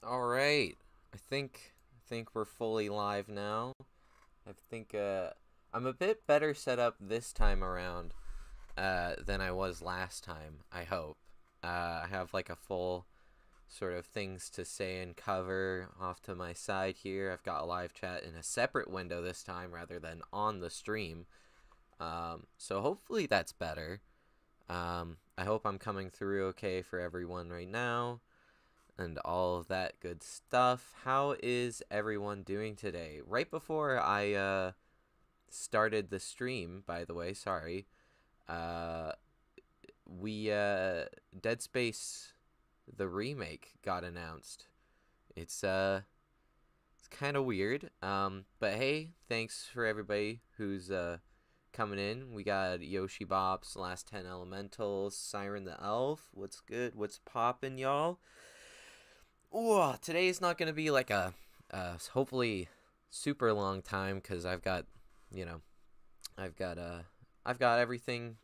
All right. I think we're fully live now. I think I'm a bit better set up this time around than I was last time, I hope. I have like a full sort of things to say and cover off to my side here. I've got a live chat in a separate window this time rather than on the stream. So hopefully that's better. I hope I'm coming through okay for everyone right now and all of that good stuff. How is everyone doing today? Right before I started the stream, by the way, sorry, uh, we Dead Space the remake got announced. It's kind of weird. But hey, thanks for everybody who's coming in. We got YoshiBops, Last 10 Elementals, Siren the Elf. What's good? What's poppin', y'all? Ooh, today is not going to be like a hopefully super long time because you know, I've got I've got everything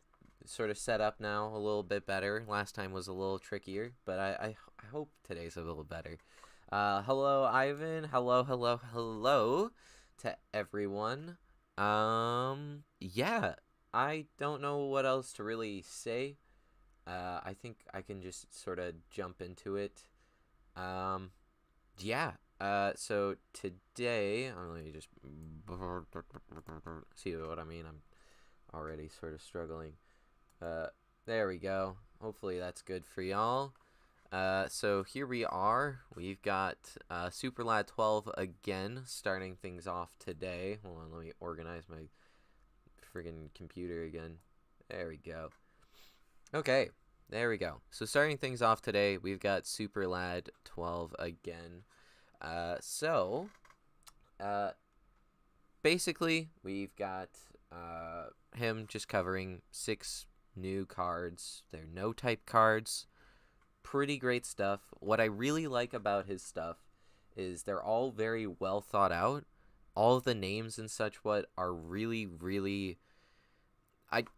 sort of set up now a little bit better. Last time was a little trickier, but I hope today's a little better. Hello, Ivan. Hello to everyone. Yeah, I don't know what else to really say. I think I can just sort of jump into it. Um, yeah. So today, let me just see what I mean. I'm already sort of struggling. Uh, there we go. Hopefully that's good for y'all. So here we are. We've got Superlad 12 again, starting things off today. Hold on, let me organize my friggin' computer again. There we go. Okay, there we go. So starting things off today, we've got Superlad 12 again. So basically, we've got him just covering 6 new cards. They're no type cards. Pretty great stuff. What I really like about his stuff is they're all very well thought out. All of the names and such what are really, really...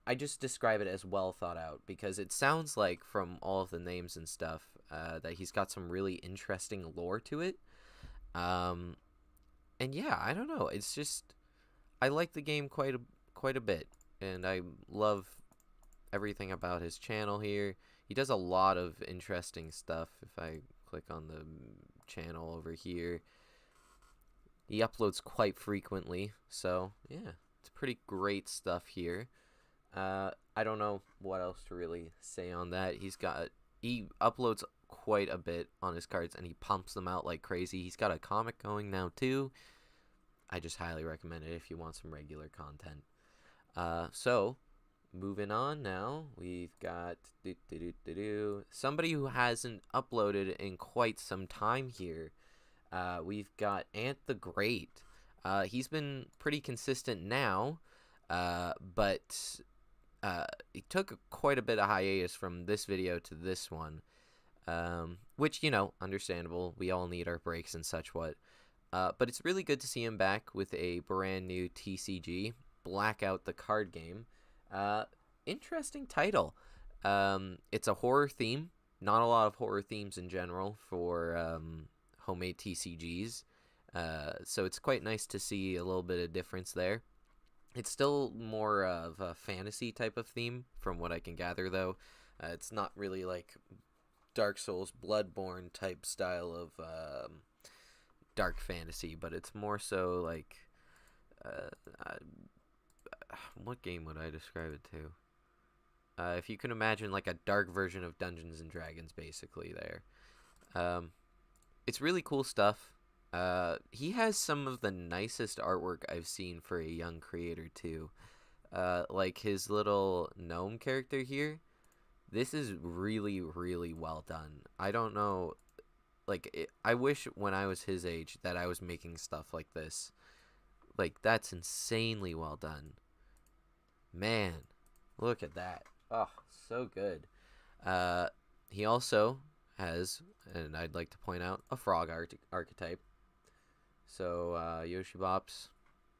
I just describe it as well thought out because it sounds like from all of the names and stuff that he's got some really interesting lore to it. And yeah, I don't know. It's just I like the game quite a bit, and I love everything about his channel here. He does a lot of interesting stuff. If I click on the channel over here, he uploads quite frequently. So yeah, it's pretty great stuff here. I don't know what else to really say on that. He uploads quite a bit on his cards, and he pumps them out like crazy. He's got a comic going now too. I just highly recommend it if you want some regular content. So moving on now, we've got somebody who hasn't uploaded in quite some time here. We've got Ant the Great. He's been pretty consistent now, but he took quite a bit of hiatus from this video to this one, which, you know, understandable. We all need our breaks and such what. But it's really good to see him back with a brand new TCG, Blackout the Card Game. Interesting title. It's a horror theme. Not a lot of horror themes in general for homemade TCGs. So it's quite nice to see a little bit of difference there. It's still more of a fantasy type of theme from what I can gather, though. It's not really like Dark Souls, Bloodborne type style of dark fantasy, but it's more so like what game would I describe it to? If you can imagine like a dark version of Dungeons and Dragons, basically there. It's really cool stuff. He has some of the nicest artwork I've seen for a young creator too. Like his little gnome character here. This is really, really well done. I don't know, like I wish when I was his age that I was making stuff like this. Like that's insanely well done. Man, look at that. Oh, so good. He also has, and I'd like to point out, a frog archetype. So, YoshiBops,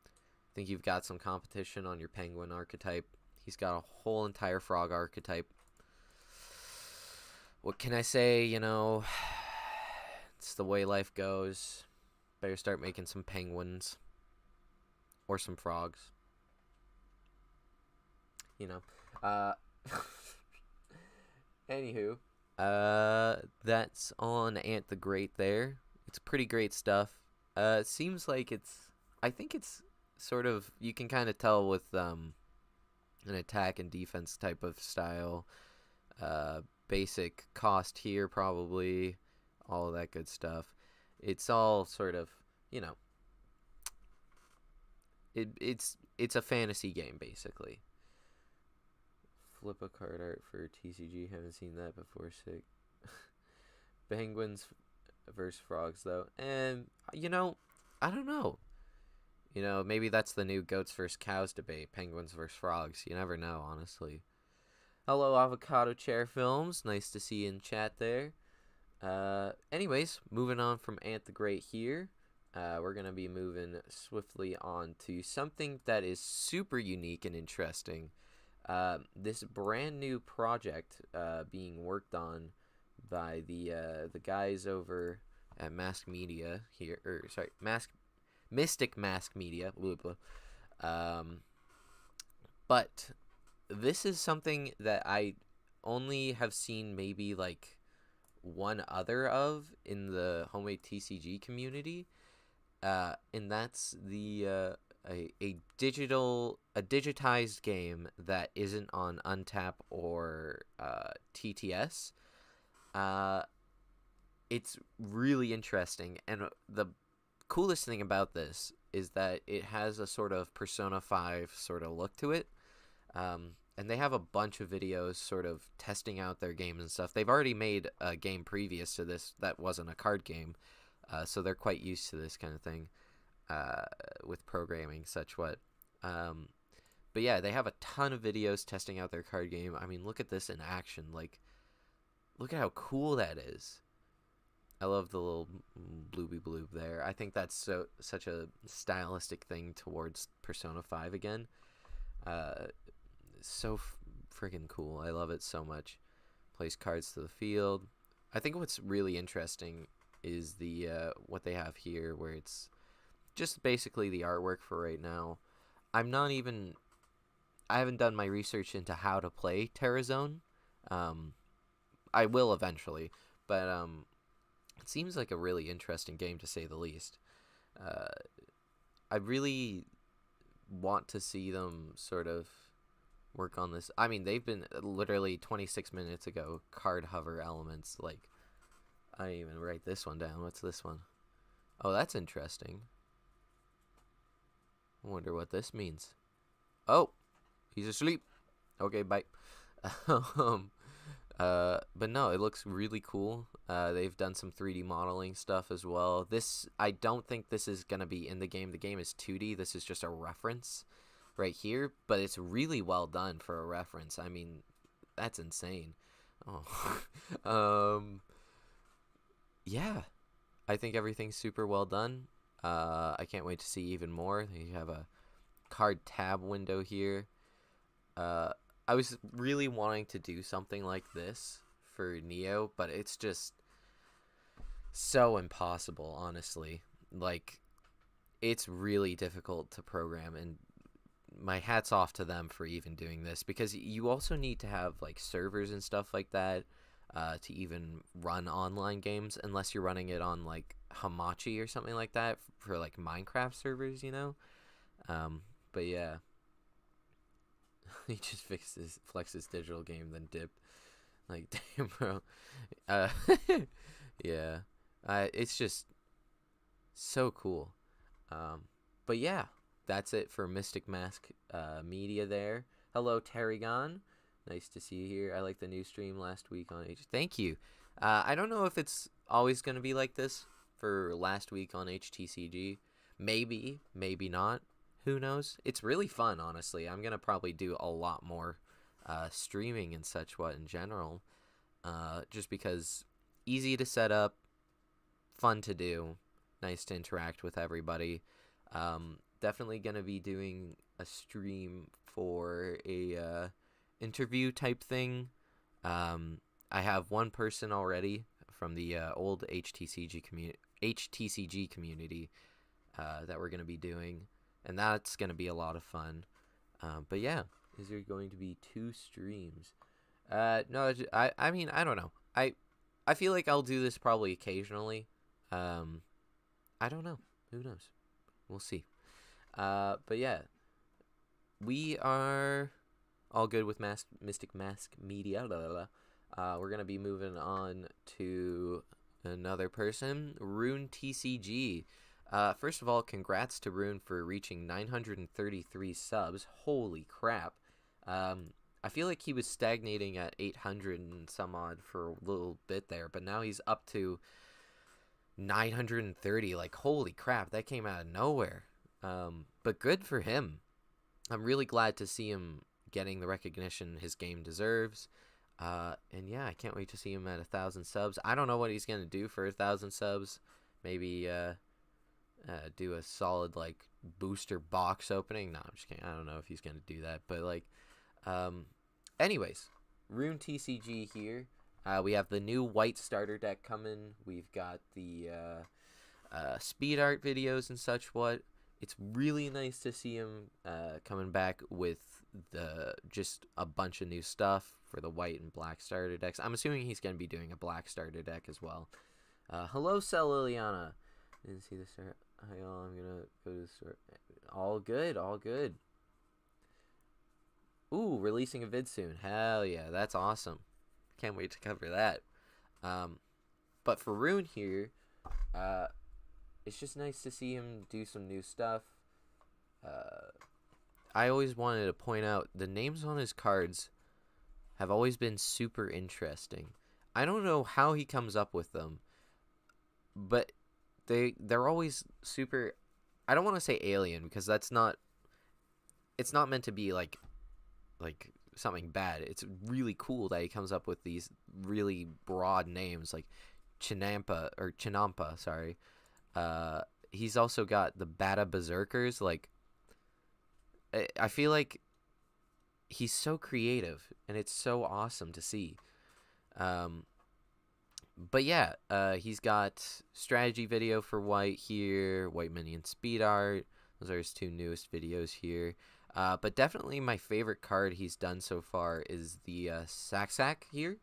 I think you've got some competition on your penguin archetype. He's got a whole entire frog archetype. What can I say? You know, It's the way life goes. Better start making some penguins. Or some frogs. You know. Anywho. That's on Ant the Great there. It's pretty great stuff. It seems like I think it's sort of, you can kind of tell with an attack and defense type of style. Basic cost here probably, all of that good stuff. It's all sort of, you know, it's a fantasy game basically. Flip a card art for TCG, haven't seen that before. Sick. Penguins versus frogs though, and you know, I don't know. You know, maybe that's the new goats versus cows debate. Penguins versus frogs. You never know, honestly. Hello, Avocado Chair Films. Nice to see you in chat there. Anyways, moving on from Ant the Great here. We're going to be moving swiftly on to something that is super unique and interesting. This brand new project being worked on by the guys over at Mask Media here. Mystic Mask Media. Blah, blah. But this is something that I only have seen maybe like one other of in the homemade TCG community, and that's the a digitized game that isn't on Untap or TTS. It's really interesting, and the coolest thing about this is that it has a sort of Persona 5 sort of look to it. And they have a bunch of videos sort of testing out their games and stuff. They've already made a game previous to this that wasn't a card game, so they're quite used to this kind of thing with programming, such what. But yeah, they have a ton of videos testing out their card game. I mean, look at this in action. Like, look at how cool that is. I love the little blooby bloob there. I think that's such a stylistic thing towards Persona 5 again. So friggin' cool. I love it so much. Place cards to the field. I think what's really interesting is the what they have here, where it's just basically the artwork for right now. I haven't done my research into how to play Terrazone. I will eventually, but it seems like a really interesting game to say the least. I really want to see them sort of work on this. I mean, they've been literally 26 minutes ago, card hover elements. Like, I didn't even write this one down. What's this one? Oh, that's interesting. I wonder what this means. Oh, he's asleep. Okay, bye. But no, it looks really cool. They've done some 3D modeling stuff as well. I don't think this is going to be in the game. The game is 2D. This is just a reference right here, but it's really well done for a reference. I mean, that's insane. Oh. Yeah, I think everything's super well done. I can't wait to see even more. You have a card tab window here. I was really wanting to do something like this for Neo, but it's just so impossible, honestly. Like, it's really difficult to program, and my hat's off to them for even doing this, because you also need to have like servers and stuff like that to even run online games, unless you're running it on like Hamachi or something like that for like Minecraft servers, you know. But yeah. He just flexes digital game, then dipped. Like, damn, bro. Yeah. It's just so cool. But yeah, that's it for Mystic Mask Media there. Hello, Terrygon. Nice to see you here. I like the new stream last week on Thank you. I don't know if it's always going to be like this for last week on HTCG. Maybe, maybe not. Who knows? It's really fun, honestly. I'm going to probably do a lot more streaming and such what in general. Just because easy to set up, fun to do, nice to interact with everybody. Definitely going to be doing a stream for a interview type thing. I have one person already from the old HTCG community that we're gonna be doing, and that's gonna be a lot of fun. But yeah, is there going to be 2 streams? No, I mean, I don't know. I feel like I'll do this probably occasionally. I don't know. Who knows? We'll see. But yeah, we are all good with Mystic Mask Media. We're gonna be moving on to another person, Rune TCG. First of all, congrats to Rune for reaching 933 subs. Holy crap. I feel like he was stagnating at 800 and some odd for a little bit there, but now he's up to 930. Like, holy crap, that came out of nowhere. But good for him. I'm really glad to see him getting the recognition his game deserves. And yeah, I can't wait to see him at 1,000 subs. I don't know what he's gonna do for 1,000 subs. Maybe do a solid like booster box opening. No, I'm just kidding. I don't know if he's gonna do that, but like, anyways, Rune TCG here. We have the new white starter deck coming. We've got the speed art videos and such. It's really nice to see him coming back with just a bunch of new stuff for the white and black starter decks. I'm assuming he's going to be doing a black starter deck as well. Hello, Cell Liliana. Didn't see the start. I'm going to go to the store. All good, all good. Ooh, releasing a vid soon. Hell yeah, that's awesome. Can't wait to cover that. But for Rune here, it's just nice to see him do some new stuff. I always wanted to point out the names on his cards have always been super interesting. I don't know how he comes up with them, but they're always super. I don't want to say alien because it's not meant to be like something bad. It's really cool that he comes up with these really broad names like Chinampa, sorry. He's also got the Bata Berserkers. Like, I feel like he's so creative and it's so awesome to see. But yeah, he's got strategy video for white here, white minion speed art. Those are his 2 newest videos here. But definitely my favorite card he's done so far is the Sack here.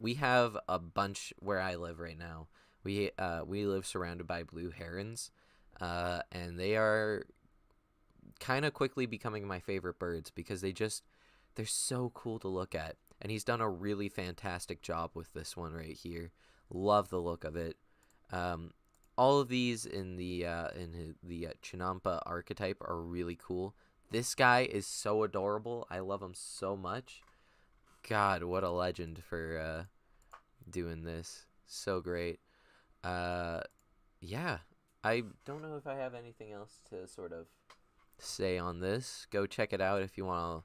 We have a bunch where I live right now. We live surrounded by blue herons, and they are kind of quickly becoming my favorite birds because they're so cool to look at. And he's done a really fantastic job with this one right here. Love the look of it. All of these in the Chinampa archetype are really cool. This guy is so adorable. I love him so much. God, what a legend for doing this. So great. Yeah, I don't know if I have anything else to sort of say on this. Go check it out if you want to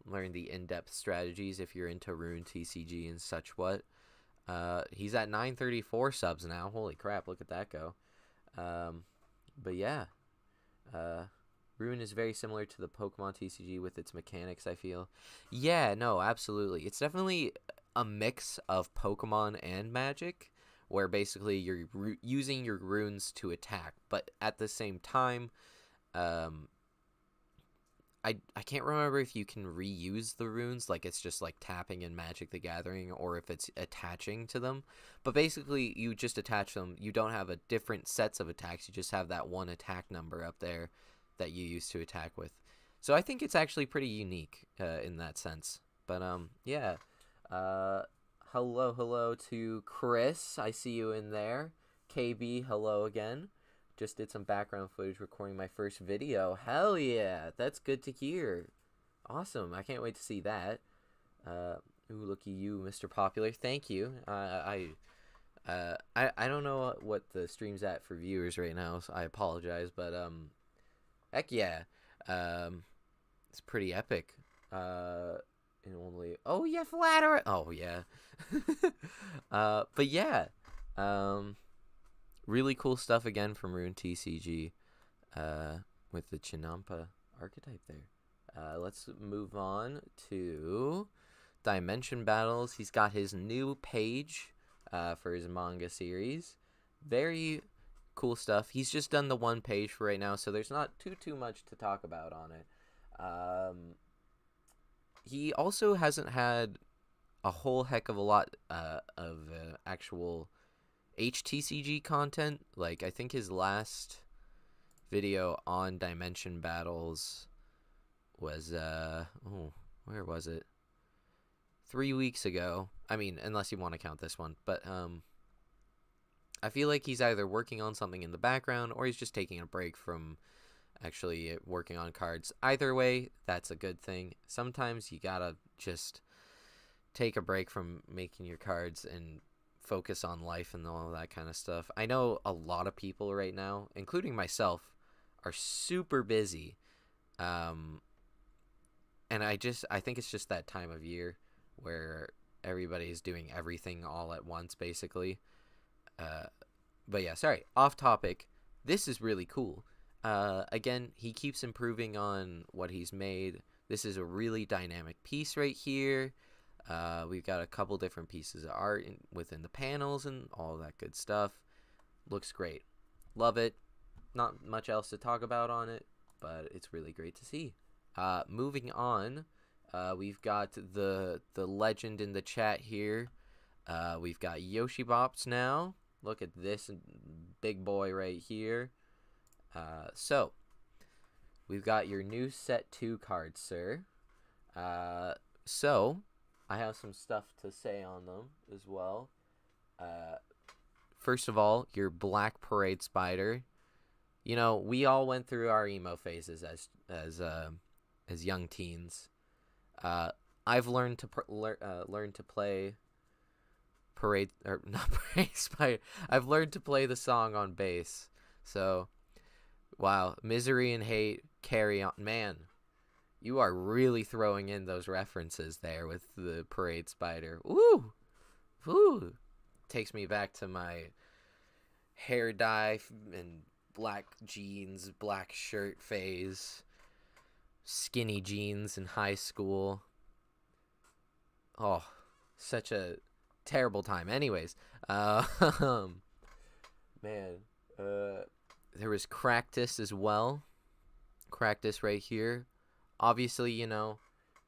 learn the in-depth strategies if you're into Rune TCG and such. He's at 934 subs now. Holy crap, look at that go. But yeah, Rune is very similar to the Pokemon TCG with its mechanics, I feel. Yeah, no, absolutely. It's definitely a mix of Pokemon and Magic, where basically you're using your runes to attack, but at the same time, I can't remember if you can reuse the runes, like it's just like tapping in Magic the Gathering, or if it's attaching to them. But basically, you just attach them. You don't have a different sets of attacks. You just have that one attack number up there that you use to attack with. So I think it's actually pretty unique in that sense. But yeah. Hello to Chris. I see you in there. KB, hello again. Just did some background footage recording my first video. Hell yeah, that's good to hear. Awesome, I can't wait to see that. Ooh, looky you, Mr. Popular. Thank you. I don't know what the stream's at for viewers right now, so I apologize, but heck yeah. It's pretty epic. And only, oh yeah, flatter. Oh yeah. But yeah. Really cool stuff again from Rune TCG with the Chinampa archetype there. Let's move on to Dimension Battles. He's got his new page for his manga series. Very cool stuff. He's just done the one page for right now, so there's not too much to talk about on it. He also hasn't had a whole heck of a lot of actual HTCG content. Like, I think his last video on Dimension Battles was where was it? 3 weeks ago. I mean, unless you want to count this one, but I feel like he's either working on something in the background or he's just taking a break from actually working on cards. Either way, that's a good thing. Sometimes you gotta just take a break from making your cards and focus on life and all that kind of stuff. I know a lot of people right now, including myself, are super busy. And I think it's just that time of year where everybody's doing everything all at once, basically. But yeah, sorry, off topic. This is really cool. Again, he keeps improving on what he's made. This is a really dynamic piece right here. We've got a couple different pieces of art within the panels and all that good stuff. Looks great. Love it. Not much else to talk about on it, but it's really great to see. Moving on, we've got the legend in the chat here. We've got YoshiBops now. Look at this big boy right here. So, we've got your new set 2 cards, sir. So, I have some stuff to say on them as well. First of all, your Black Parade Spider. You know, we all went through our emo phases as young teens. I've learned to learn to play Parade, or not Parade Spider. I've learned to play the song on bass. So, wow, Misery and Hate, Carry On. Man, you are really throwing in those references there with the Parade Spider. Woo! Woo! Takes me back to my hair dye and black jeans, black shirt phase, skinny jeans in high school. Oh, such a terrible time. Anyways, man, there was Cractus as well. Cractus right here. Obviously, you know,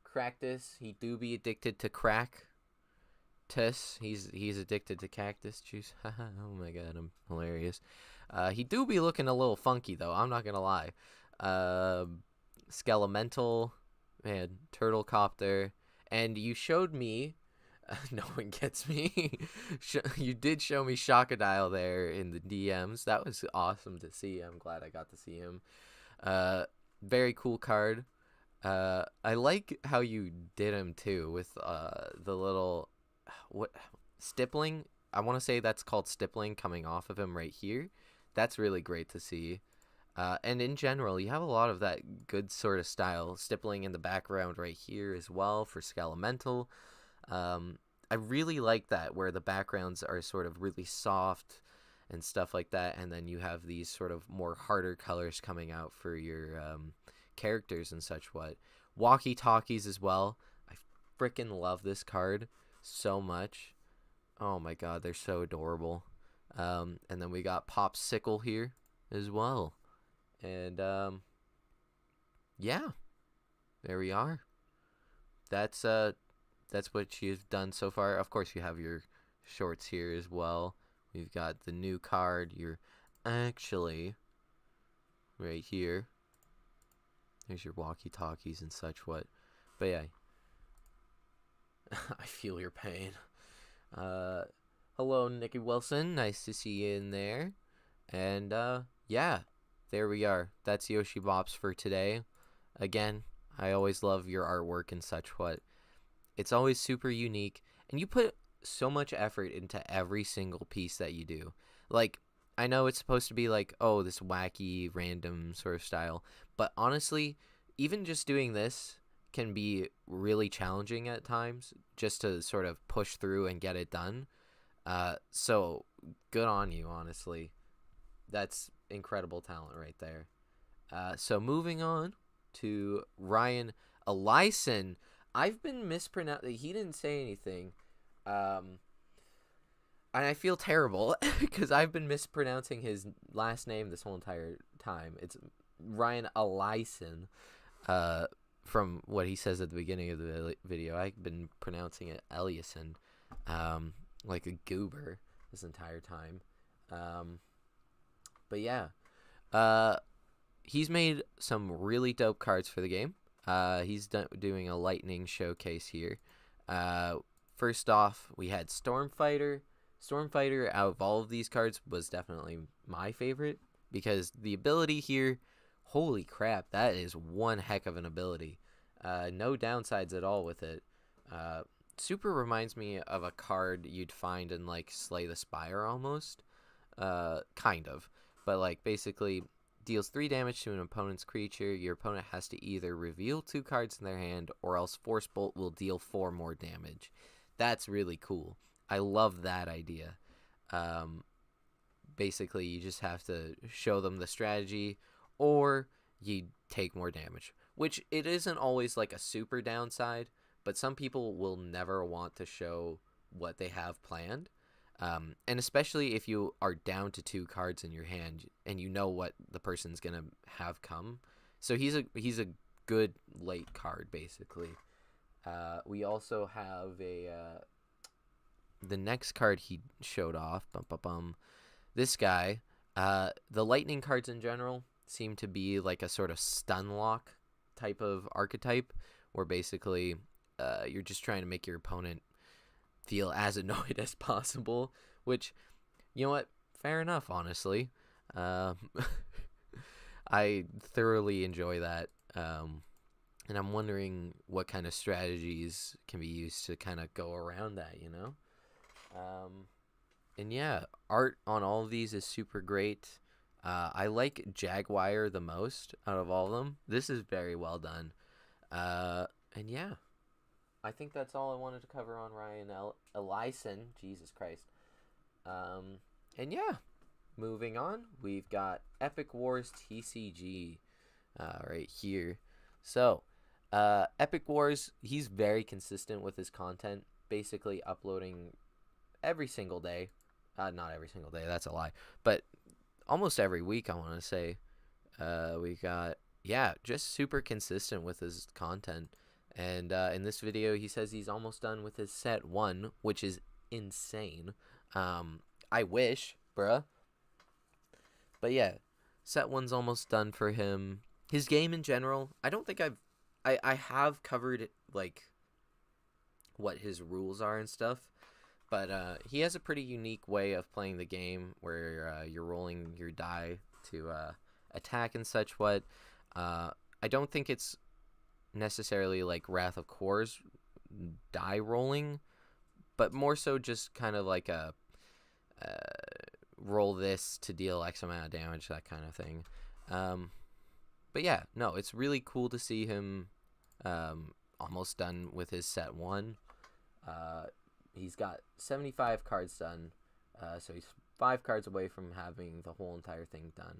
Cractus, he do be addicted to crack. He's addicted to cactus juice. Oh my god, I'm hilarious. He do be looking a little funky though, I'm not gonna lie. Skelemental, man, Turtlecopter, and you showed me no one gets me. You did show me Shockadile there in the DMs. That was awesome to see. I'm glad I got to see him. Very cool card. I like how you did him too with the little stippling. I want to say that's called stippling coming off of him right here. That's really great to see. And in general, you have a lot of that good sort of style. Stippling in the background right here as well for Skelemental. I really like that, where the backgrounds are sort of really soft and stuff like that, and then you have these sort of more harder colors coming out for your characters and such what. Walkie-talkies as well. I freaking love this card so much. Oh my god, they're so adorable. And then we got Popsicle here as well. And yeah, there we are. That's what you've done so far. Of course, you have your shorts here as well. We've got the new card. You're actually right here. There's your walkie-talkies and such what. But yeah, I feel your pain. Hello, Nikki Wilson. Nice to see you in there. And yeah, there we are. That's YoshiBops for today. Again, I always love your artwork and such what. It's always super unique, and you put so much effort into every single piece that you do. Like, I know it's supposed to be like, oh, this wacky, random sort of style, but honestly, even just doing this can be really challenging at times, just to sort of push through and get it done. So, good on you, honestly. That's incredible talent right there. So, moving on to Ryan Eliason. I've been mispronouncing. He didn't say anything. I feel terrible because I've been mispronouncing his last name this whole entire time. It's Ryan Eliason. From what he says at the beginning of the video, I've been pronouncing it Eliason, like a goober this entire time. But yeah, he's made some really dope cards for the game. He's doing a lightning showcase here. First off, we had Stormfighter. Stormfighter, out of all of these cards, was definitely my favorite because the ability here, holy crap, that is one heck of an ability. No downsides at all with it. Super reminds me of a card you'd find in like Slay the Spire almost. Kind of. But like basically deals 3 damage to an opponent's creature. Your opponent has to either reveal 2 cards in their hand or else Force Bolt will deal 4 more damage. That's really cool. I love that idea. Basically, you just have to show them the strategy or you take more damage, which it isn't always like a super downside, but some people will never want to show what they have planned. And especially if you are down to 2 cards in your hand and you know what the person's going to have come. So he's a good late card, basically. We also have the next card he showed off. This guy, the lightning cards in general seem to be like a sort of stun lock type of archetype where basically you're just trying to make your opponent feel as annoyed as possible, which, you know what, fair enough, honestly. I thoroughly enjoy that, and I'm wondering what kind of strategies can be used to kind of go around that, you know? And yeah, art on all of these is super great. I like Jaguar the most out of all of them. This is very well done. And yeah, I think that's all I wanted to cover on Ryan Eliason. Jesus Christ. And yeah, moving on, we've got Epic Wars TCG right here. So, Epic Wars, he's very consistent with his content, basically uploading every single day. Not every single day, that's a lie. But almost every week, I want to say. We got, yeah, just super consistent with his content. And in this video, he says he's almost done with his set 1, which is insane. I wish, bruh. But yeah, set 1's almost done for him. His game in general, I don't think I have covered, like, what his rules are and stuff. But he has a pretty unique way of playing the game where you're rolling your die to attack and such what. I don't think it's necessarily like Wrath of Cores die rolling, but more so just kind of like a roll this to deal X amount of damage, that kind of thing. But yeah, no, it's really cool to see him almost done with his set 1. He's got 75 cards done, so he's 5 cards away from having the whole entire thing done.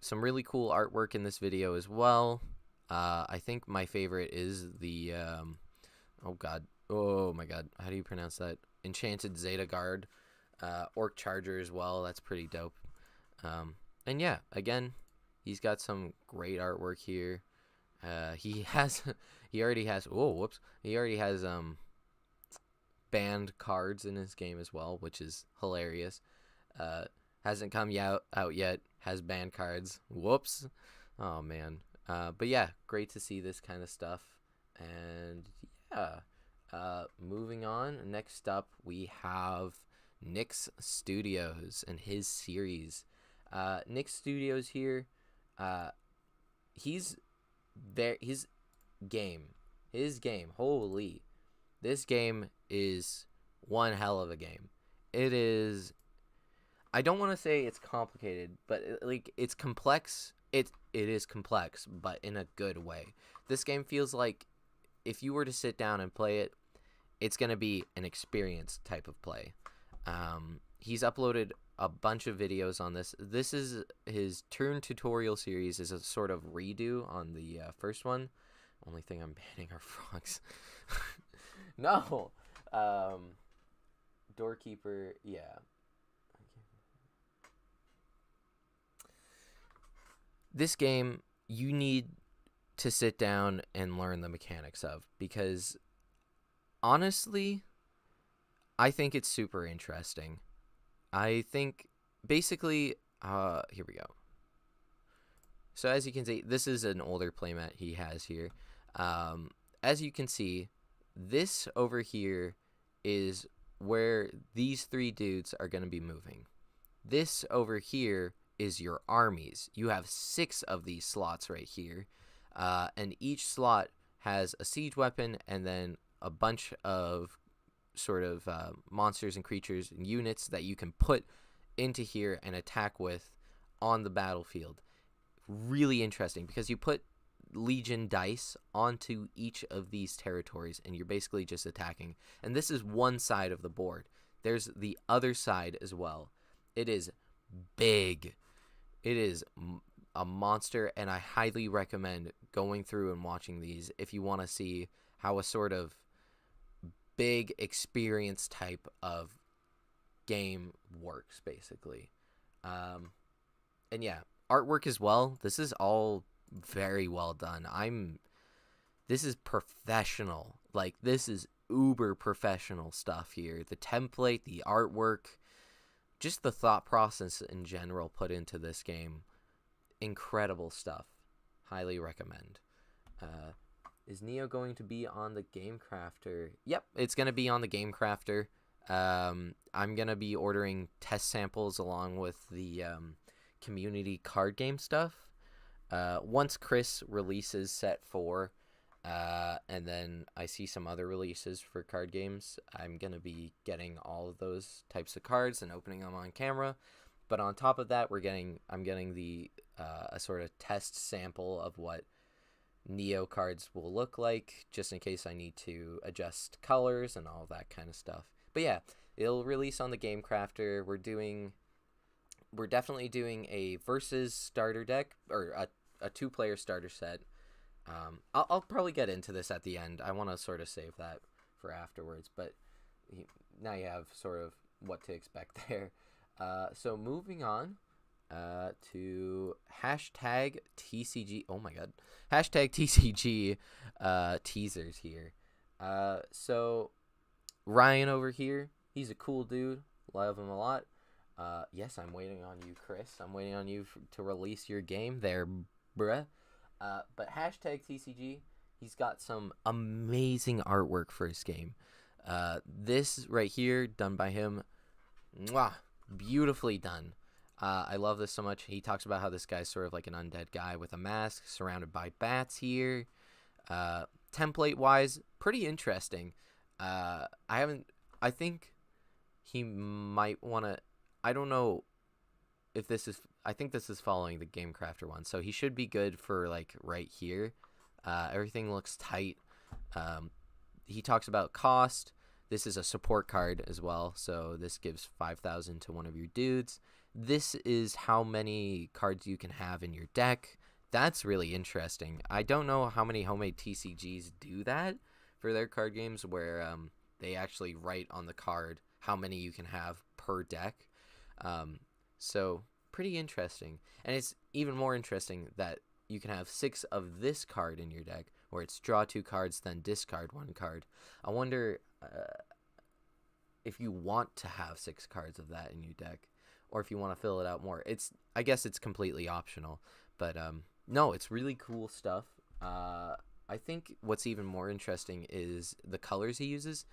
Some really cool artwork in this video as well. I think my favorite is the, oh my god, how do you pronounce that? Enchanted Zeta Guard, Orc Charger as well, that's pretty dope. And yeah, again, he's got some great artwork here. He already has banned cards in his game as well, which is hilarious. Hasn't come out yet, has banned cards. Whoops. Oh man. But yeah, great to see this kind of stuff. And yeah, moving on, next up we have Nyx Studios and his series. Nyx Studios here, his game, holy, this game is one hell of a game. It is, I don't want to say it's complicated, but it's complex. It is complex, but in a good way. This game feels like if you were to sit down and play it, it's going to be an experience type of play. He's uploaded a bunch of videos on this. This is his turn tutorial series, is a sort of redo on the first one. Only thing I'm banning are frogs. No. Doorkeeper, yeah. This game, you need to sit down and learn the mechanics of, because honestly, I think it's super interesting. I think basically, here we go. So as you can see, this is an older playmat he has here. As you can see, this over here is where these three dudes are going to be moving. This over here is your armies. You have 6 of these slots right here, and each slot has a siege weapon and then a bunch of sort of monsters and creatures and units that you can put into here and attack with on the battlefield. Really interesting, because you put Legion dice onto each of these territories and you're basically just attacking. And this is one side of the board. There's the other side as well. It is big. It is a monster, and I highly recommend going through and watching these if you want to see how a sort of big experience type of game works, basically. And yeah, artwork as well. This is all very well done. This is professional. Like, this is uber professional stuff here. The template, the artwork, just the thought process in general put into this game. Incredible stuff. Highly recommend. Is Neo going to be on the Game Crafter? Yep, it's going to be on the Game Crafter. I'm going to be ordering test samples along with the community card game stuff. Once Chris releases set 4, and then I see some other releases for card games, I'm going to be getting all of those types of cards and opening them on camera. But on top of that, I'm getting the a sort of test sample of what Neo cards will look like, just in case I need to adjust colors and all that kind of stuff. But yeah, it'll release on the Game Crafter. We're definitely doing a versus starter deck, or a 2-player starter set. I'll probably get into this at the end. I want to sort of save that for afterwards, but now you have sort of what to expect there. So moving on to #TCG. Oh my god, #TCG teasers here. So Ryan over here, he's a cool dude. Love him a lot. Yes, I'm waiting on you, Chris. I'm waiting on you to release your game there, bruh. But #TCG, he's got some amazing artwork for his game. This right here, done by him, mwah, beautifully done. I love this so much. He talks about how this guy's sort of like an undead guy with a mask, surrounded by bats here. Template-wise, pretty interesting. I think he might want to... I don't know if this is... I think this is following the Game Crafter one, so he should be good for, like, right here. Everything looks tight. He talks about cost. This is a support card as well, so this gives 5,000 to one of your dudes. This is how many cards you can have in your deck. That's really interesting. I don't know how many homemade TCGs do that for their card games, where they actually write on the card how many you can have per deck. So pretty interesting. And it's even more interesting that you can have 6 of this card in your deck, where it's draw 2 cards, then discard 1 card. I wonder if you want to have 6 cards of that in your deck, or if you want to fill it out more. I guess it's completely optional, but no, it's really cool stuff. I think what's even more interesting is the colors he uses.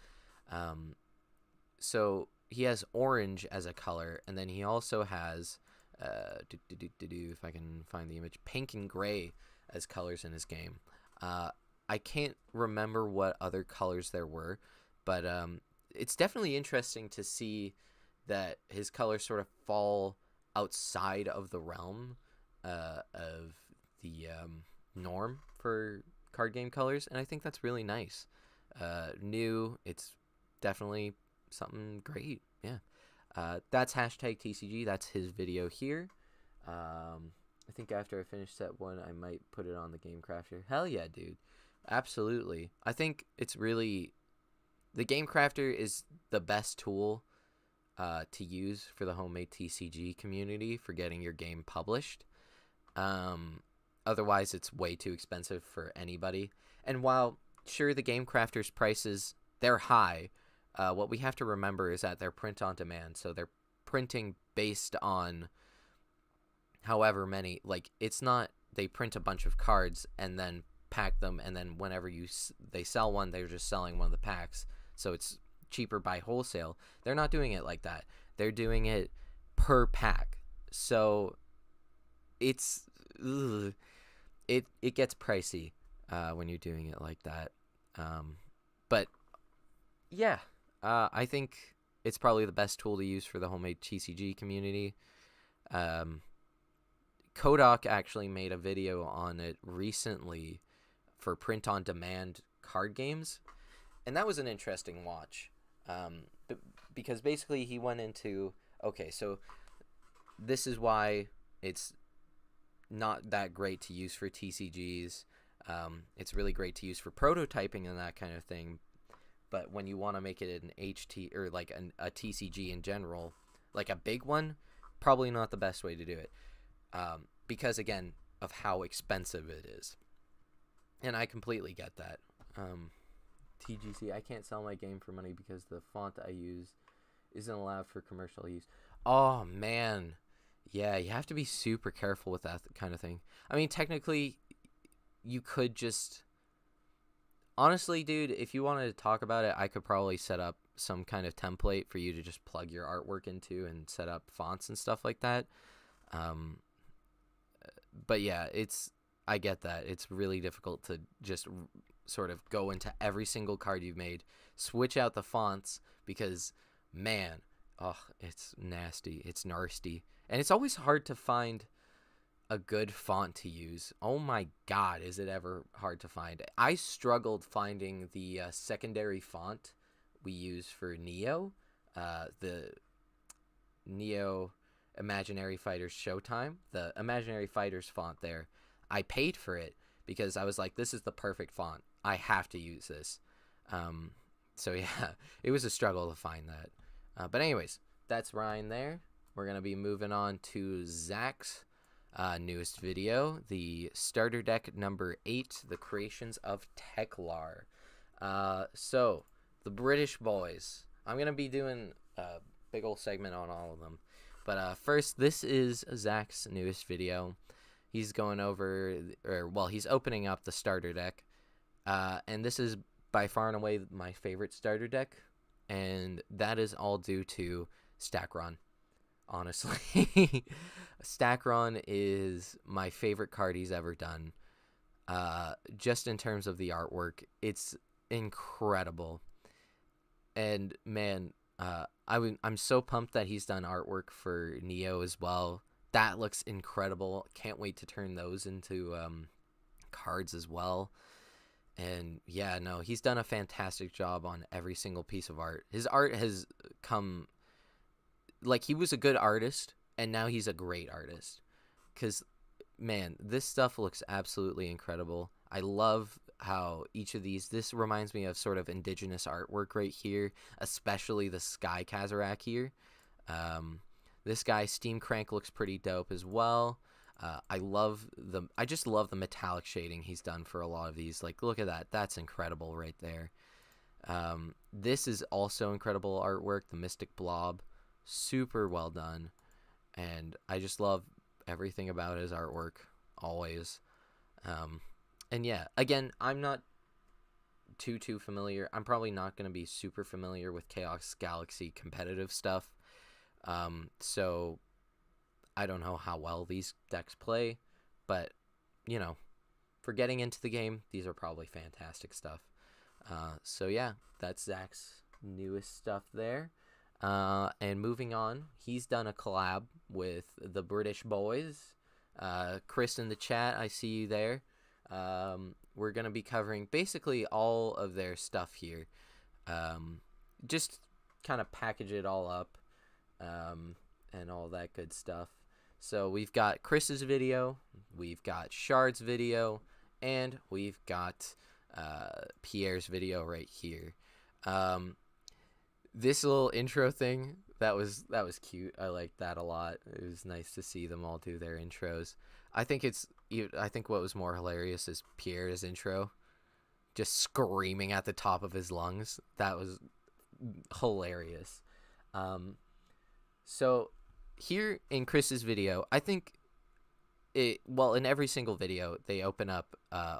So he has orange as a color, and then he also has if I can find the image, pink and gray as colors in his game. I can't remember what other colors there were, but it's definitely interesting to see that his colors sort of fall outside of the realm of the norm for card game colors, and I think that's really nice. New, it's definitely something great. Yeah. That's #TCG. That's his video here. I think after I finish set 1, I might put it on the Game Crafter. Hell yeah, dude. Absolutely. I think it's really... The Game Crafter is the best tool to use for the homemade TCG community for getting your game published. Otherwise, it's way too expensive for anybody. And while, sure, the game crafters' prices, they're high, what we have to remember is that they're print on demand. So they're printing based on however many. Like, it's not they print a bunch of cards and then pack them, and then whenever they sell one, they're just selling one of the packs. So it's cheaper by wholesale. They're not doing it like that. They're doing it per pack. So it's it gets pricey when you're doing it like that. But yeah, I think it's probably the best tool to use for the homemade TCG community. Kodak actually made a video on it recently for print-on-demand card games, and that was an interesting watch, because basically he went into, okay, so this is why it's not that great to use for TCGs. It's really great to use for prototyping and that kind of thing, but when you want to make it an HT or like a TCG in general, like a big one, probably not the best way to do it, because again of how expensive it is. And I completely get that. TGC, I can't sell my game for money because the font I use isn't allowed for commercial use. Oh, man. Yeah, you have to be super careful with that kind of thing. I mean, technically, you could just... Honestly, dude, if you wanted to talk about it, I could probably set up some kind of template for you to just plug your artwork into and set up fonts and stuff like that. But yeah, I get that. It's really difficult to just sort of go into every single card you've made, switch out the fonts, because, man, it's nasty. It's nasty. And it's always hard to find a good font to use. Oh my god, is it ever hard to find. I struggled finding the secondary font we use for Neo, the Neo Imaginary Fighters Showtime, the Imaginary Fighters font there. I paid for it because I was like, this is the perfect font. I have to use this. So yeah, it was a struggle to find that. But anyways, that's Ryan there. We're going to be moving on to Zach's newest video, the starter deck number 8, the creations of Teklar. So, the British boys. I'm going to be doing a big old segment on all of them. But first, this is Zach's newest video. He's going over, he's opening up the starter deck. And this is by far and away my favorite starter deck. And that is all due to Stackron, honestly. Stackron is my favorite card he's ever done. Just in terms of the artwork, it's incredible. And man, I'm so pumped that he's done artwork for Neo as well. That looks incredible. Can't wait to turn those into cards as well. And yeah, no, he's done a fantastic job on every single piece of art. His art has come, like, he was a good artist, and now he's a great artist. Because, man, this stuff looks absolutely incredible. I love how each of this reminds me of sort of indigenous artwork right here, especially the Sky Kazarak here. This guy, Steam Crank, looks pretty dope as well. I just love the metallic shading he's done for a lot of these. Like, look at that. That's incredible right there. This is also incredible artwork, the Mystic Blob. Super well done. And I just love everything about his artwork, always. And yeah, again, I'm not too familiar. I'm probably not going to be super familiar with Chaos Galaxy competitive stuff. So I don't know how well these decks play, but, you know, for getting into the game, these are probably fantastic stuff. So yeah, that's Zach's newest stuff there. And moving on, he's done a collab with the British boys. Chris in the chat, I see you there. We're going to be covering basically all of their stuff here. Just kind of package it all up, and all that good stuff. So we've got Chris's video, we've got Shard's video, and we've got Pierre's video right here. This little intro thing that was cute. I liked that a lot. It was nice to see them all do their intros. I think what was more hilarious is Pierre's intro, just screaming at the top of his lungs. That was hilarious. So here in Chris's video, I think in every single video they open up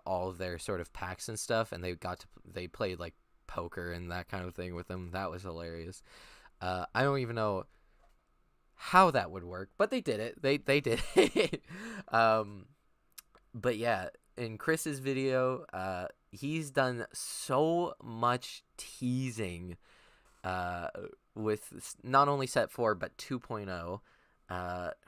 all of their sort of packs and stuff, and they played like poker and that kind of thing with them. That was hilarious. I don't even know how that would work, but they did it. They did it. But yeah, in Chris's video, he's done so much teasing with not only set 4 but 2.0.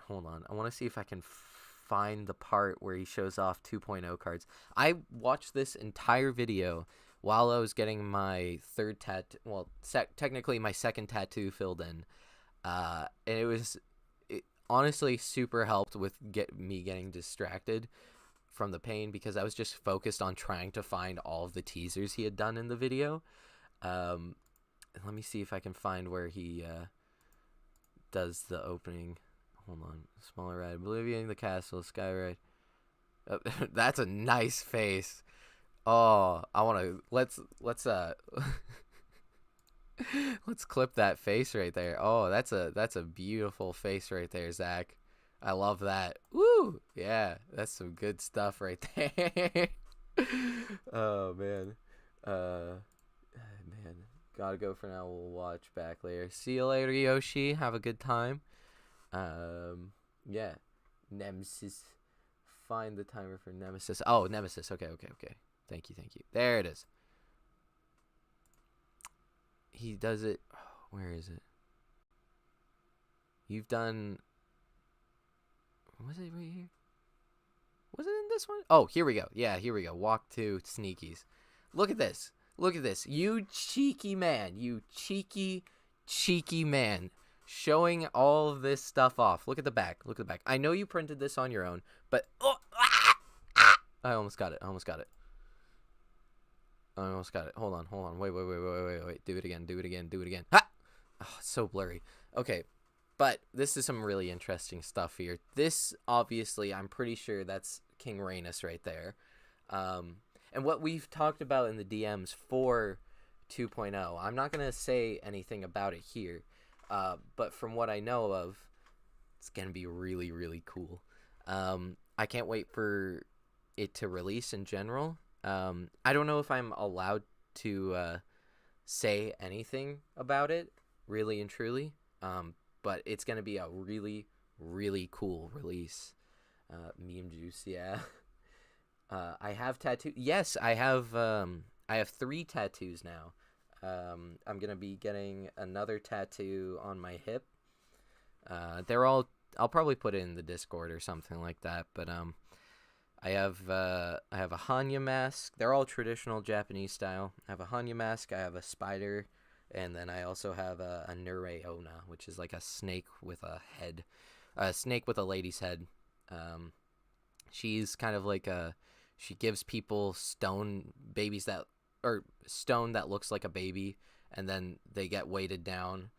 Hold on, I want to see if I can find the part where he shows off 2.0 cards. I watched this entire video while I was getting my third technically my second tattoo filled in, and it honestly super helped with me getting distracted from the pain, because I was just focused on trying to find all of the teasers he had done in the video. Let me see if I can find where he does the opening. Hold on. Smaller ride, Oblivion, the castle, Skyride. That's a nice face. Oh, I want to let's let's clip that face right there. Oh, that's a beautiful face right there, Zach. I love that. Woo! Yeah, that's some good stuff right there. Oh man. Man, gotta go for now. We'll watch back later. See you later, Yoshi. Have a good time. Yeah. Nemesis. Find the timer for Nemesis. Oh, Nemesis. Okay. Thank you. There it is. He does it. Oh, where is it? You've done. Was it right here? Was it in this one? Oh, here we go. Yeah, here we go. Walk to Sneakies. Look at this. You cheeky man. You cheeky man. Showing all of this stuff off. Look at the back. I know you printed this on your own, but I almost got it. Hold on. Wait. Do it again. Ha! Oh, it's so blurry. Okay. But this is some really interesting stuff here. This, obviously, I'm pretty sure that's King Rhaenys right there. And what we've talked about in the DMs for 2.0, I'm not going to say anything about it here. But from what I know of, it's going to be really, really cool. I can't wait for it to release in general. I don't know if I'm allowed to say anything about it, really and truly. But it's going to be a really, really cool release. Meme juice, yeah. I have tattoo. Yes, I have 3 tattoos now. I'm going to be getting another tattoo on my hip. I'll probably put it in the Discord or something like that, but I have a Hanya mask. They're all traditional Japanese style. I have a Hanya mask, I have a spider, and then I also have a Nureona, which is like a snake with a head. A snake with a lady's head. She's kind of like she gives people stone that looks like a baby, and then they get weighted down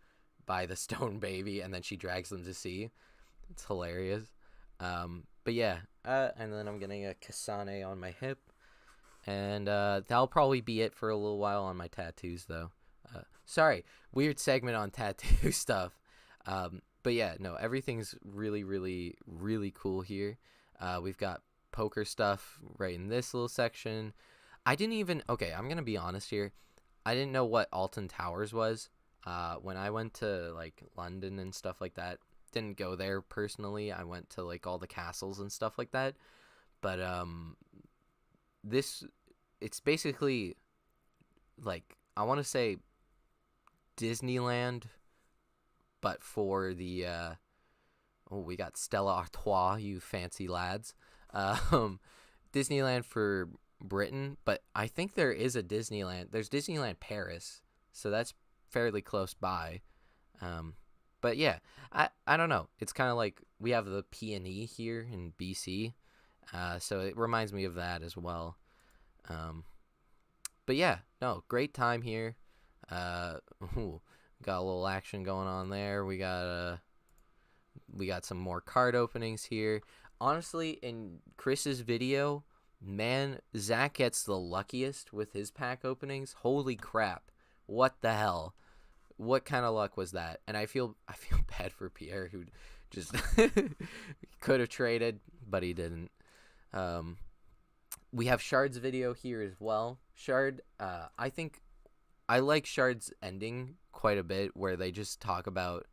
by the stone baby, and then she drags them to sea. It's hilarious. But yeah, and then I'm getting a Kasane on my hip, and that'll probably be it for a little while on my tattoos, though. Sorry, weird segment on tattoo stuff. But yeah, no, everything's really, really, really cool here. We've got poker stuff right in this little section. I'm going to be honest here. I didn't know what Alton Towers was. When I went to, like, London and stuff like that, didn't go there personally. I went to, like, all the castles and stuff like that. But, it's basically, like, I want to say Disneyland, but for the, we got Stella Artois, you fancy lads. Disneyland for Britain, but I think there is a Disneyland. There's Disneyland Paris, so that's fairly close by. But yeah, I don't know. It's kind of like we have the P&E here in BC, so it reminds me of that as well. But yeah, no, great time here. Got a little action going on there. We got some more card openings here. Honestly, in Chris's video, man, Zach gets the luckiest with his pack openings. Holy crap. What the hell? What kind of luck was that? And I feel bad for Pierre, who just could have traded, but he didn't. We have Shard's video here as well. Shard, I think I like Shard's ending quite a bit, where they just talk about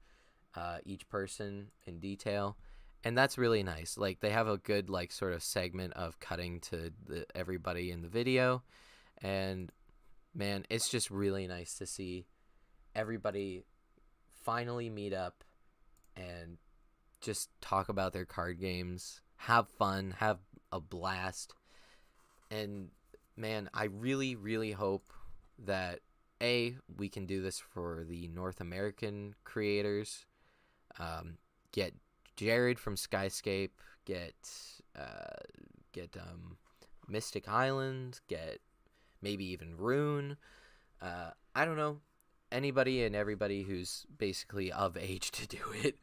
each person in detail, and that's really nice. Like, they have a good, like, sort of segment of cutting to everybody in the video, and man, it's just really nice to see everybody finally meet up and just talk about their card games, have fun, have a blast. And man, I really, really hope that we can do this for the North American creators. Get Jared from Skyscape, get Mystic Island, get maybe even Rune. I don't know, anybody and everybody who's basically of age to do it.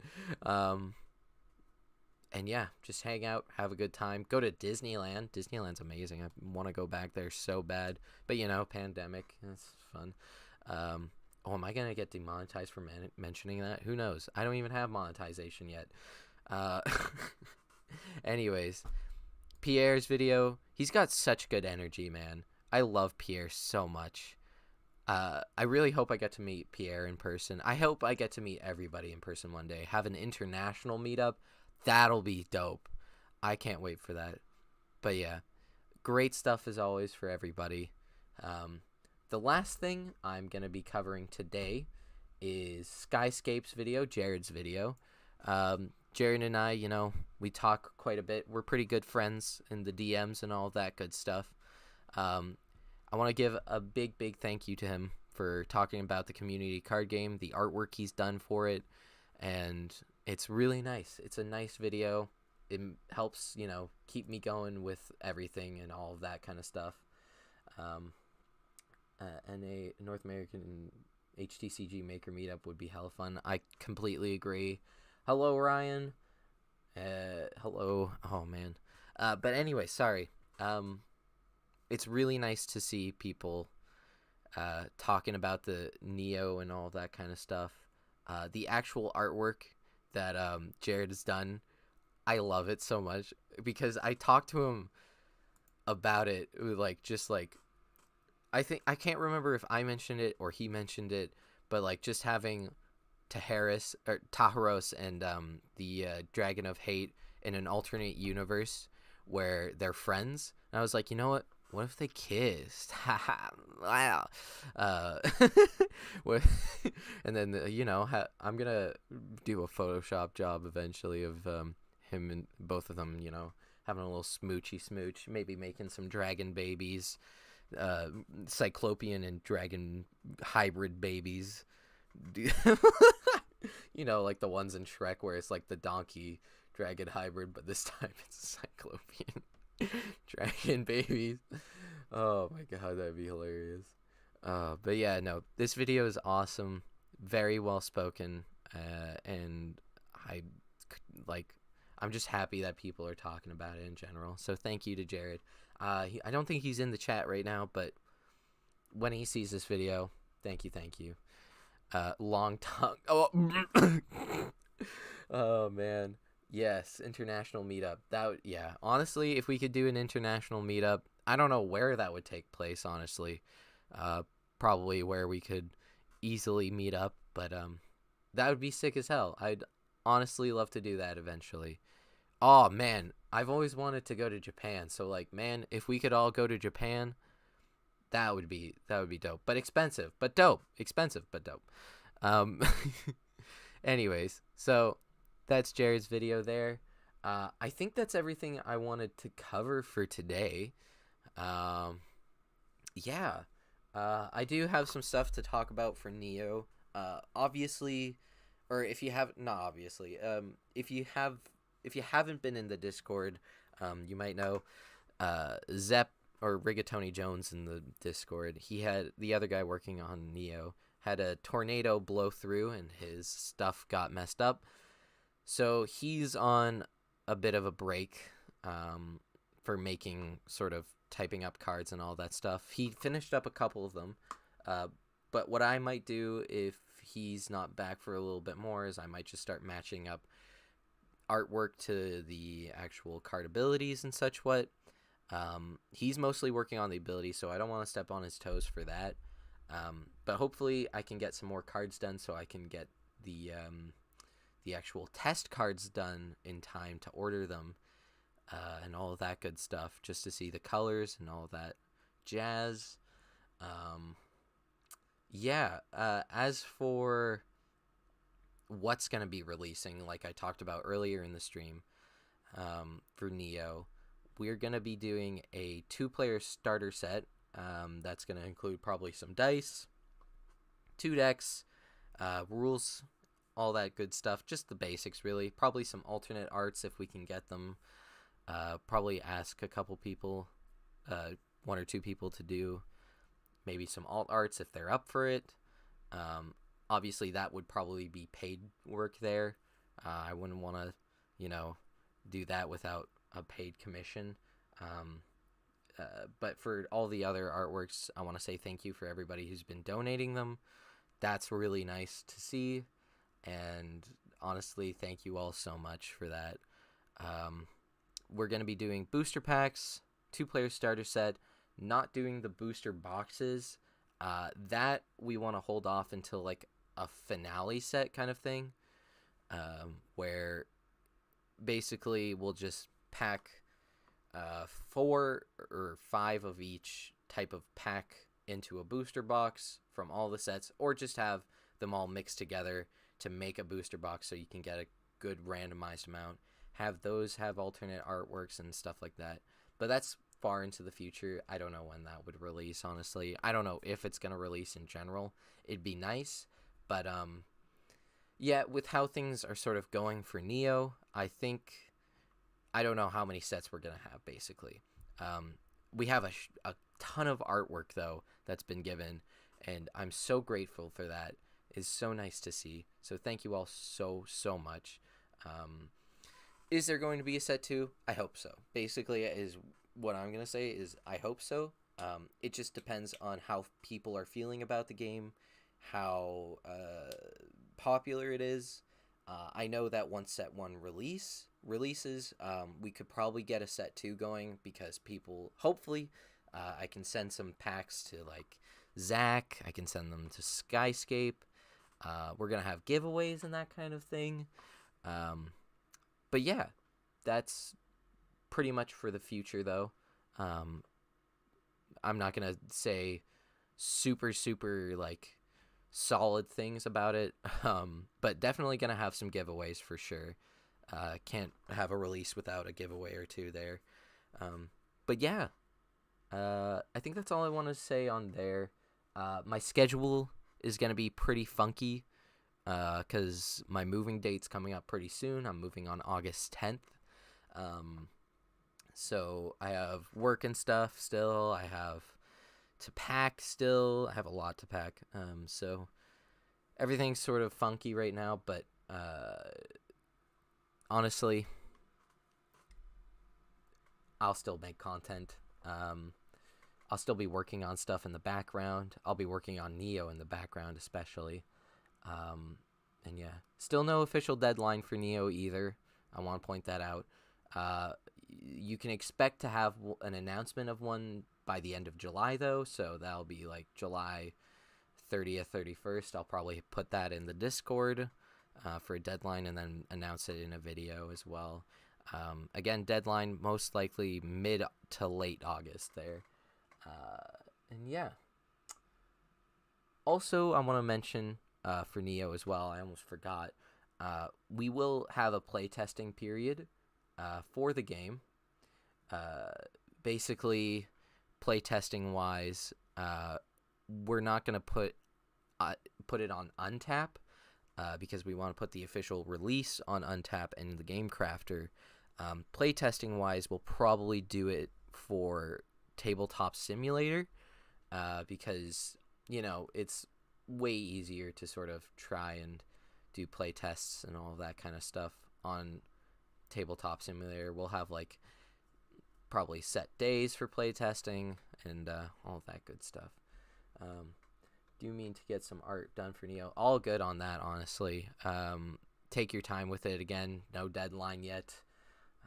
And yeah, just hang out, have a good time. Go to Disneyland. Disneyland's amazing. I want to go back there so bad. But, you know, pandemic, it's fun. Am I going to get demonetized for mentioning that? Who knows? I don't even have monetization yet. Anyways, Pierre's video, he's got such good energy, man. I love Pierre so much. I really hope I get to meet Pierre in person. I hope I get to meet everybody in person one day. Have an international meetup. That'll be dope. I can't wait for that. But yeah, great stuff as always for everybody. The last thing I'm going to be covering today is Skyscape's video, Jared's video. Jared and I, you know, we talk quite a bit. We're pretty good friends in the DMs and all that good stuff. I want to give a big, big thank you to him for talking about the community card game, the artwork he's done for it, and it's really nice. It's a nice video. It helps, you know, keep me going with everything and all of that kind of stuff. And a North American HTCG maker meetup would be hella fun. I completely agree. Hello, Ryan. Hello. Oh, man. But anyway, sorry. It's really nice to see people talking about the Neo and all that kind of stuff. The actual artwork that Jared has done, I love it so much, because I talked to him about it, like, just like, I can't remember if I mentioned it or he mentioned it, but like just having Taharos and the Dragon of Hate in an alternate universe where they're friends, and I was like, you know what if they kissed? Wow. And then, you know, I'm gonna do a Photoshop job eventually of him and both of them, you know, having a little smoochy smooch, maybe making some dragon babies, Cyclopean and dragon hybrid babies. You know, like the ones in Shrek where it's like the donkey dragon hybrid, but this time it's Cyclopean dragon babies. Oh my god, that'd be hilarious. But yeah, no, this video is awesome, very well spoken, and I'm just happy that people are talking about it in general. So thank you to Jared. I don't think he's in the chat right now, but when he sees this video, thank you. Long tongue. Oh, oh man. Yes, international meetup. Yeah. Honestly, if we could do an international meetup, I don't know where that would take place, honestly. Probably where we could easily meet up, but that would be sick as hell. I'd honestly love to do that eventually. Oh man, I've always wanted to go to Japan, so like, man, if we could all go to Japan, that would be dope. But expensive, but dope. Expensive, but dope. Anyways, so that's Jared's video there. I think that's everything I wanted to cover for today. Yeah. I do have some stuff to talk about for Neo. Obviously, or if you have not obviously, if you haven't been in the Discord, you might know Zep or Rigatoni Jones in the Discord. He had the other guy working on Neo had a tornado blow through and his stuff got messed up. So he's on a bit of a break for making sort of typing up cards and all that stuff. He finished up a couple of them. But what I might do if he's not back for a little bit more is I might just start matching up artwork to the actual card abilities and such what. He's mostly working on the ability, so I don't want to step on his toes for that. But hopefully I can get some more cards done so I can get the actual test cards done in time to order them, and all of that good stuff, just to see the colors and all that jazz. As for what's going to be releasing, like I talked about earlier in the stream, for Neo, we're going to be doing a 2-player starter set. That's going to include probably some dice, 2 decks, rules, all that good stuff, just the basics really. Probably some alternate arts if we can get them. Probably ask a couple people, 1 or 2 people to do maybe some alt arts if they're up for it. Obviously that would probably be paid work there. I wouldn't want to, do that without a paid commission. But for all the other artworks, I want to say thank you for everybody who's been donating them. That's really nice to see, and honestly, thank you all so much for that. We're going to be doing booster packs, 2-player starter set, not doing the booster boxes. That we want to hold off until like a finale set kind of thing, where basically we'll just pack 4 or 5 of each type of pack into a booster box from all the sets, or just have them all mixed together to make a booster box so you can get a good randomized amount. Have those have alternate artworks and stuff like that. But that's far into the future. I don't know when that would release, honestly. I don't know if it's going to release in general. It'd be nice. But, yeah, with how things are sort of going for Neo, I don't know how many sets we're going to have, basically. We have a ton of artwork, though, that's been given, and I'm so grateful for that. It's so nice to see. So thank you all so, so much. Is there going to be a set 2? I hope so. Basically, is what I'm going to say is I hope so. It just depends on how people are feeling about the game, how popular it is. I know that once set 1 releases, we could probably get a set 2 going, because people, hopefully, I can send some packs to like Zach. I can send them to Skyscape. We're going to have giveaways and that kind of thing. But yeah, that's pretty much for the future, though. I'm not going to say super, super, like, solid things about it, but definitely going to have some giveaways for sure. Can't have a release without a giveaway or 2 there. But yeah, I think that's all I want to say on there. My schedule is going to be pretty funky, because my moving date's coming up pretty soon. I'm moving on August 10th. So I have work and stuff still. I have to pack still. I have a lot to pack. So everything's sort of funky right now, but honestly, I'll still make content. I'll still be working on stuff in the background. I'll be working on Neo in the background especially. And yeah, still no official deadline for Neo either. I want to point that out. You can expect to have an announcement of one by the end of July, though, so that'll be like July 30th, 31st. I'll probably put that in the Discord for a deadline, and then announce it in a video as well. Again, deadline most likely mid to late August there. And yeah. Also, I want to mention for Neo as well, I almost forgot, we will have a playtesting period for the game. Basically, playtesting wise, we're not going to put it on Untap, because we want to put the official release on Untap and the Game Crafter. Playtesting wise, we'll probably do it for Tabletop Simulator, because it's way easier to sort of try and do play tests and all of that kind of stuff on Tabletop Simulator. We'll have like probably set days for play testing and all of that good stuff. Do mean to get some art done for Neo. All good on that, honestly. Take your time with it. Again, no deadline yet.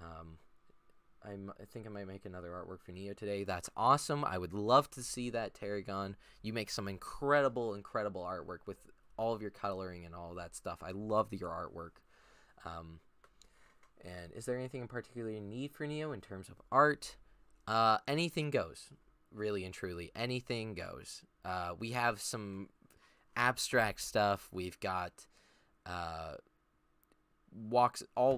I think I might make another artwork for Neo today. That's awesome. I would love to see that, Tarragon. You make some incredible artwork with all of your coloring and all that stuff. I love your artwork. And is there anything in particular you need for Neo in terms of art? Anything goes. Really and truly, anything goes. We have some abstract stuff. We've got all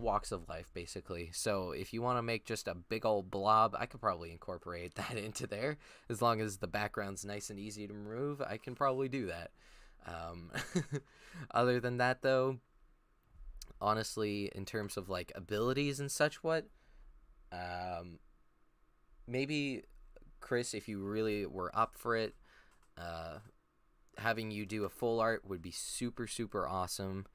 walks of life, basically. So if you want to make just a big old blob, I could probably incorporate that into there. As long as the background's nice and easy to remove, I can probably do that. Other than that, though, honestly, in terms of like abilities and such, maybe Chris, if you really were up for it, having you do a full art would be super awesome.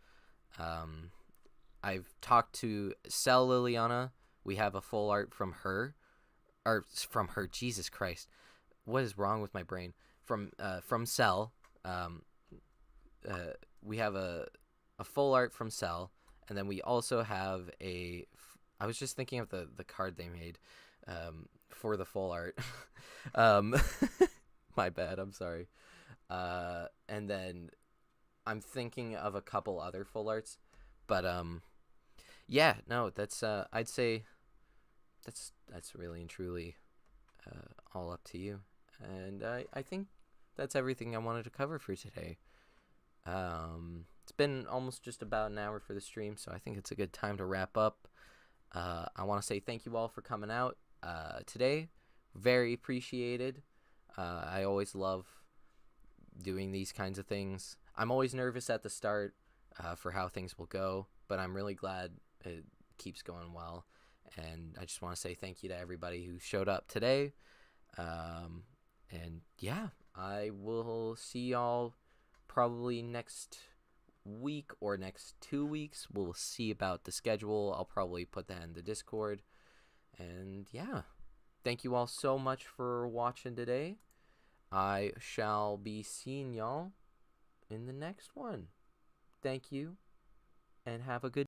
I've talked to Cell Liliana. We have a full art from her. Jesus Christ, what is wrong with my brain? From Cell. We have a full art from Cell, and then we also have I was just thinking of the card they made for the full art. My bad, I'm sorry. And then I'm thinking of a couple other full arts, but yeah, no, that's I'd say that's really and truly all up to you. And I think that's everything I wanted to cover for today. It's been almost just about an hour for the stream, so I think it's a good time to wrap up. I want to say thank you all for coming out today. Very appreciated. I always love doing these kinds of things. I'm always nervous at the start for how things will go, but I'm really glad it keeps going well. And I just want to say thank you to everybody who showed up today. And yeah, I will see y'all probably next week or next 2 weeks. We'll see about the schedule. I'll probably put that in the Discord. And yeah, thank you all so much for watching today. I shall be seeing y'all in the next one. Thank you, and have a good